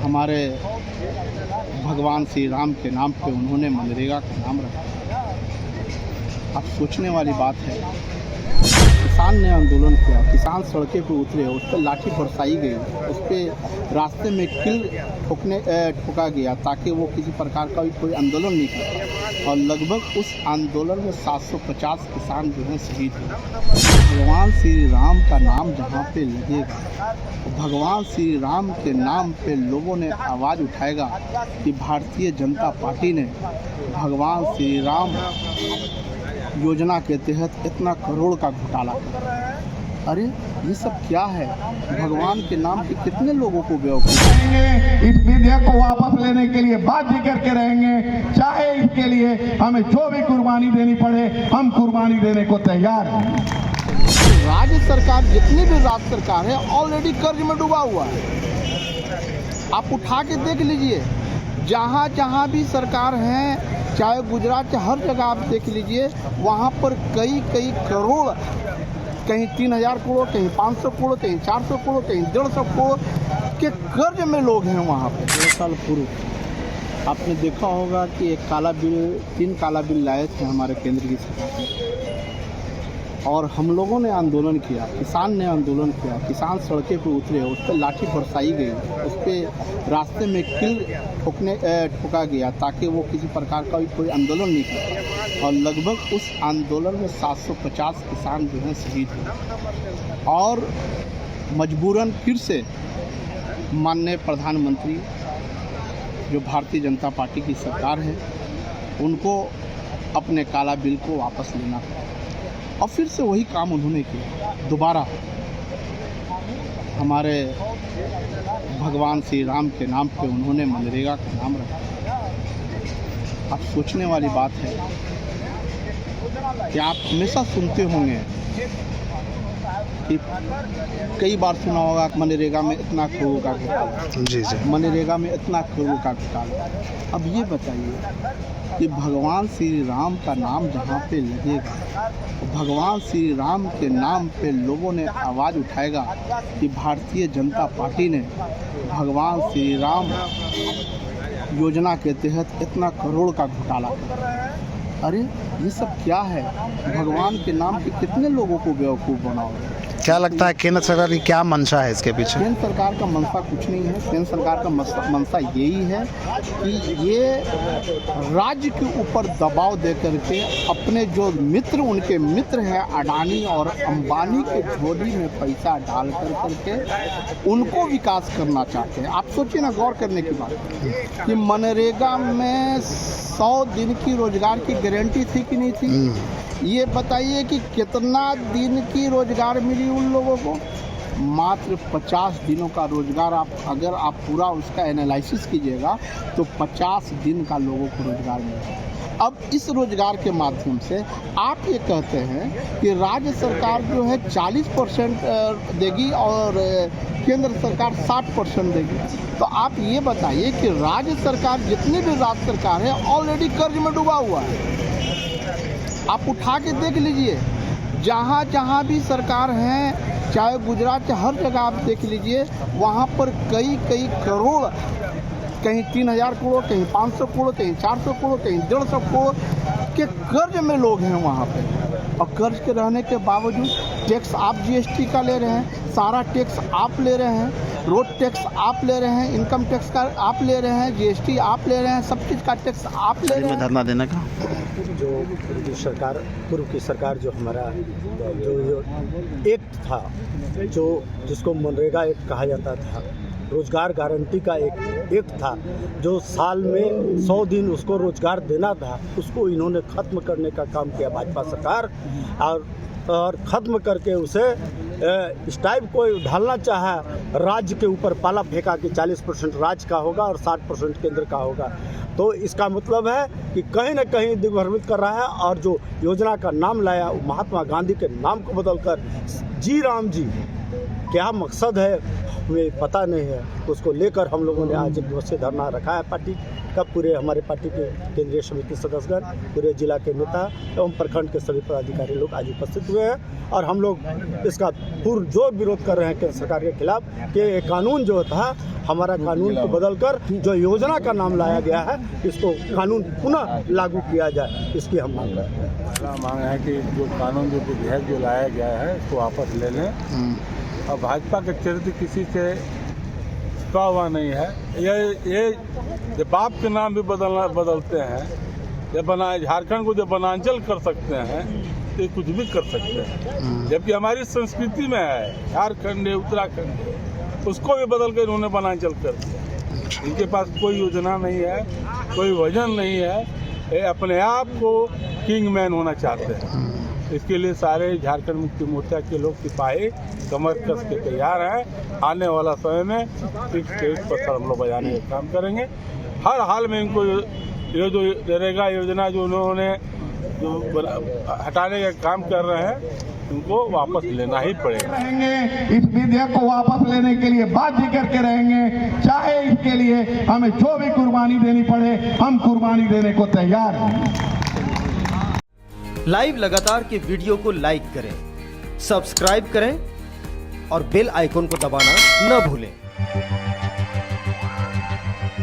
हमारे भगवान श्री राम के नाम पे उन्होंने मनरेगा का नाम रखा। अब सोचने वाली बात है, किसान ने आंदोलन किया, किसान सड़कें पे उतरे, उस पर लाठी बरसाई गई, उस पर रास्ते में किल ठोका गया ताकि वो किसी प्रकार का भी कोई आंदोलन नहीं कर। और लगभग उस आंदोलन में 750 किसान जो हैं शहीद हुए। भगवान श्री राम का नाम जहाँ पे लगेगा, भगवान श्री राम के नाम पे लोगों ने आवाज़ उठाएगा कि भारतीय जनता पार्टी ने भगवान श्री राम योजना के तहत इतना करोड़ का घोटाला किया। अरे ये सब क्या है? भगवान के नाम पे कितने लोगों को बेवकूफ़ इस विधेयक को वापस लेने के लिए बाध्य करके रहेंगे, चाहे इसके लिए हमें जो भी कुर्बानी देनी पड़े, हम कुर्बानी देने को तैयार हैं। राज्य सरकार, जितनी भी राज्य सरकार है, ऑलरेडी कर्ज में डूबा हुआ है। आप उठा के देख लीजिए, जहाँ जहाँ भी सरकार है, चाहे गुजरात, हर जगह आप देख लीजिए, वहाँ पर कई करोड़, कहीं 3000 करोड़, कहीं 500 करोड़, कहीं 400 करोड़, कहीं 150 करोड़ के कर्ज में लोग हैं वहाँ पर। 2 साल पूर्व आपने देखा होगा कि एक काला बिल, 3 काला बिल लाए थे हमारे केंद्र की सरकार, और हम लोगों ने आंदोलन किया, किसान ने आंदोलन किया, किसान सड़कें पे उतरे, उस पर लाठी बरसाई गई, उस पर रास्ते में किल ठोका गया ताकि वो किसी प्रकार का भी कोई आंदोलन नहीं कर। और लगभग उस आंदोलन में 750 किसान जो हैं शहीद हुए। और मजबूरन फिर से माननीय प्रधानमंत्री, जो भारतीय जनता पार्टी की सरकार है, उनको अपने काला बिल को वापस लेना पड़ा। और फिर से वही काम उन्होंने किया। दोबारा हमारे भगवान श्री राम के नाम पे उन्होंने मनरेगा का नाम रखा। अब सोचने वाली बात है कि आप हमेशा सुनते होंगे कि कई बार सुना होगा मनरेगा में इतना करोड़ का घोटाला, जी, मनरेगा में इतना करोड़ का घोटाला। अब ये बताइए कि भगवान श्री राम का नाम जहाँ पे लगेगा, भगवान श्री राम के नाम पे लोगों ने आवाज़ उठाएगा कि भारतीय जनता पार्टी ने भगवान श्री राम योजना के तहत इतना करोड़ का घोटाला किया। अरे ये सब क्या है? भगवान के नाम पे कितने लोगों को बेवकूफ़ बनाओगे? क्या लगता है केंद्र सरकार की क्या मंशा है इसके पीछे? केंद्र सरकार का मंशा कुछ नहीं है। केंद्र सरकार का मंशा यही है कि ये राज्य के ऊपर दबाव दे करके अपने जो मित्र, उनके मित्र हैं अडानी और अंबानी के झोली में पैसा डाल करके उनको विकास करना चाहते हैं। आप सोचिए ना, गौर करने की बात कि मनरेगा में 100 दिन की रोजगार की गारंटी थी कि नहीं थी? ये बताइए कि कितना दिन की रोजगार मिली उन लोगों को? मात्र 50 दिनों का रोजगार। अगर आप पूरा उसका एनालिसिस कीजिएगा तो 50 दिन का लोगों को रोजगार मिला। अब इस रोजगार के माध्यम से आप ये कहते हैं कि राज्य सरकार जो है 40% देगी और केंद्र सरकार 60% देगी। तो आप ये बताइए कि राज्य सरकार, जितनी भी राज्य सरकार है, ऑलरेडी कर्ज में डूबा हुआ है। आप उठा के देख लीजिए, जहाँ जहाँ भी सरकार है, चाहे गुजरात, हर जगह आप देख लीजिए, वहाँ पर कई करोड़, कहीं 3000 करोड़, कहीं 500 करोड़, कहीं 400 करोड़, कहीं 150 करोड़ के कर्ज में लोग हैं वहाँ पे। और कर्ज के रहने के बावजूद टैक्स आप जीएसटी का ले रहे हैं, सारा टैक्स आप ले रहे हैं, रोड टैक्स आप ले रहे हैं, इनकम टैक्स का आप ले रहे हैं, जीएसटी आप ले रहे हैं, सब चीज़ का टैक्स आप ले रहे हैं। धरना देने का जो सरकार, पूर्व की सरकार, जो हमारा जो एक्ट था, जिसको मनरेगा एक्ट कहा जाता था, रोजगार गारंटी का एक एक्ट था, जो साल में 100 दिन उसको रोजगार देना था, उसको इन्होंने ख़त्म करने का काम किया भाजपा सरकार। और ख़त्म करके उसे इस टाइप को ढालना चाहा, राज्य के ऊपर पाला फेंका कि 40% राज्य का होगा और 60% केंद्र का होगा। तो इसका मतलब है कि कहीं ना कहीं दिग्भ्रमित कर रहा है। और जो योजना का नाम लाया, महात्मा गांधी के नाम को बदलकर जी राम जी, क्या मकसद है? हमें पता नहीं है, उसको लेकर हम लोगों ने आज एक दिवसीय धरना रखा है पार्टी का। पूरे हमारे पार्टी के केंद्रीय समिति सदस्यगण, पूरे जिला के नेता एवं प्रखंड के सभी पदाधिकारी लोग आज उपस्थित हुए हैं और हम लोग इसका पुरजोर विरोध कर रहे हैं केंद्र सरकार के खिलाफ कि ये कानून जो था, हमारा कानून को बदलकर जो योजना का नाम लाया गया है, इसको कानून पुनः लागू किया जाए, इसकी हम मांग रहे हैं। हमारा मांग है कि जो कानून जो विधेयक जो लाया गया है इसको वापस ले लें और भाजपा के चरित्र किसी से छुपा हुआ नहीं है। ये जब बाप के नाम भी बदलते हैं, जब झारखंड को जब वनांचल कर सकते हैं तो ये कुछ भी कर सकते हैं, जबकि हमारी संस्कृति में है झारखंड है, उत्तराखंड है, उसको भी बदल कर इन्होंने वनांचल कर दिया। इनके पास कोई योजना नहीं है, कोई वजन नहीं है, ये अपने आप को किंग मैन होना चाहते हैं। इसके लिए सारे झारखंड मुक्ति मोर्चा के लोग सिपाही कमर कस के तैयार हैं। आने वाला समय में इस स्टेज पर हम लोग बजाने का काम करेंगे। हर हाल में इनको ये जो नरेगा योजना जो उन्होंने जो हटाने का काम कर रहे हैं, उनको वापस लेना ही पड़ेगा। रहेंगे इस विधेयक को वापस लेने के लिए बाध्य करके रहेंगे, चाहे इसके लिए हमें जो भी कुर्बानी देनी पड़े, हम कुर्बानी देने को तैयार हैं। लाइव लगातार के वीडियो को लाइक करें, सब्सक्राइब करें और बेल आइकन को दबाना न भूलें।